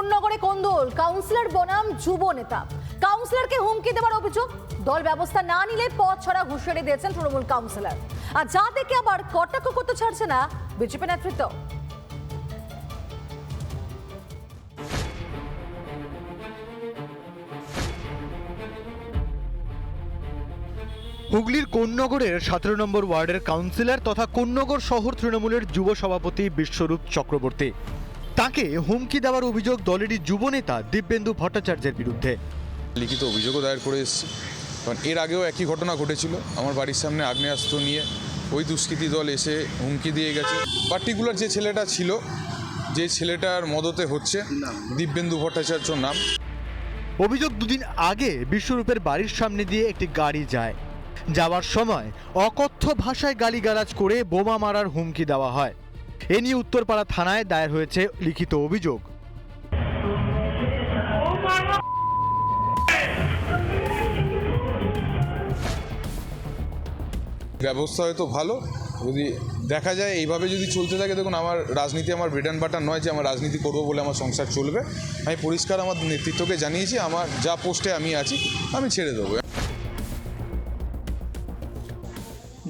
কোন্নগরে কোন্দল, councillor বনাম যুব নেতা। কাউন্সিলরকে হুমকি দেওয়ার অভিযোগ, দল ব্যবস্থা না নিলে পথ ছাড়া হুঁশিয়ারি দিয়েছেন তৃণমূল কাউন্সিলর। আর যা দেখে আবার কটাক্ষ করতে ছাড়ছে না বিজেপি নেতৃত্ব। হুগলির কোন্নগরের 17 নম্বর ওয়ার্ডের কাউন্সিলর তথা কোন্নগর শহর তৃণমূলের যুব সভাপতি বিশ্বরূপ চক্রবর্তী। তাকে হুমকি দেওয়ার অভিযোগ দলেরই যুব নেতা দিব্যেন্দু ভট্টাচার্যের বিরুদ্ধে। লিখিত অভিযোগও দায়ের করে এসেছি, কারণ এর আগেও একই ঘটনা ঘটেছিল। আমার বাড়ির সামনে আগ্নেয়াস্ত্র নিয়ে ওই দুষ্কৃতী দল এসে হুমকি দিয়ে গেছে। পার্টিকুলার যে ছেলেটা ছিল, যে ছেলেটার মদতে হচ্ছে, দিব্যেন্দু ভট্টাচার্য নাম। অভিযোগ, দুদিন আগে বিশ্বরূপের বাড়ির সামনে দিয়ে একটি গাড়ি যায়। যাওয়ার সময় অকথ্য ভাষায় গালিগালাজ করে বোমা মারার হুমকি দেওয়া হয়। এ নিয়ে উত্তরপাড়া থানায় দায়ের হয়েছে লিখিত অভিযোগ। ব্যবস্থা হয়তো ভালো, যদি দেখা যায় এইভাবে যদি চলতে থাকে। দেখুন, আমার রাজনীতি আমার ব্রেড অ্যান্ড বাটার নয় যে আমার রাজনীতি করবো বলে আমার সংসার চলবে। আমি পরিষ্কার আমার নেতৃত্বকে জানিয়েছি, আমার যা পোস্টে আমি আছি আমি ছেড়ে দেবো।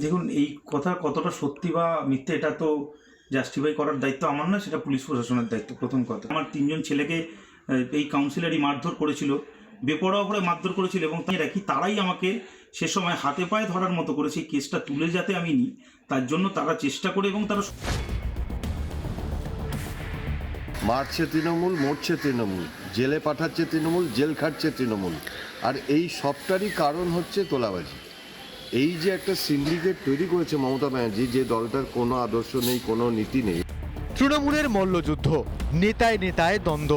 দেখুন, এই কথা কতটা সত্যি বা মিথ্যে এটা তো জাস্টিফাই করার দায়িত্ব আমার না, সেটা পুলিশ প্রশাসনের দায়িত্ব। প্রথম কথা, আমার 3জন ছেলেকে এই কাউন্সিলারই মারধর করেছিল, বেপরোয়া করে মারধর করেছিল, এবং তাই রাখি তারাই আমাকে সে সময় হাতে পায়ে ধরার মতো করেছে। এই কেসটা তুলে যাতে আমি নিই তার জন্য তারা চেষ্টা করে, এবং তারা মারছে তৃণমূল, মরছে তৃণমূল, জেলে পাঠাচ্ছে তৃণমূল, জেল খাটছে তৃণমূল। আর এই সবটারই কারণ হচ্ছে তোলাবাজি। এই যে একটা সিন্ডিকেট তৈরি করেছে মমতা ব্যানার্জি, যে দলটার কোনো আদর্শ নেই, কোনো নীতি নেই। তৃণমূলের মল্লযুদ্ধ, নেতায় নেতায় দ্বন্দ্ব,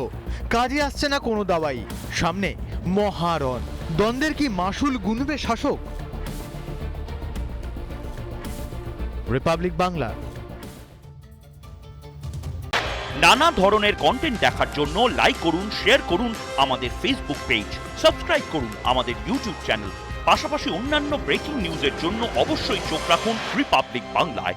কাজে আসছে না কোনো দাওয়াই, সামনে মহারণ। দ্বন্দ্বের কি মাসুল গুনবে শাসক? রিপাবলিক বাংলা। নানা ধরনের কন্টেন্ট দেখার জন্য লাইক করুন, শেয়ার করুন আমাদের ফেসবুক পেজ, সাবস্ক্রাইব করুন আমাদের ইউটিউব চ্যানেল। পাশাপাশি অন্যান্য ব্রেকিং নিউজের জন্য অবশ্যই চোখ রাখুন রিপাবলিক বাংলায়।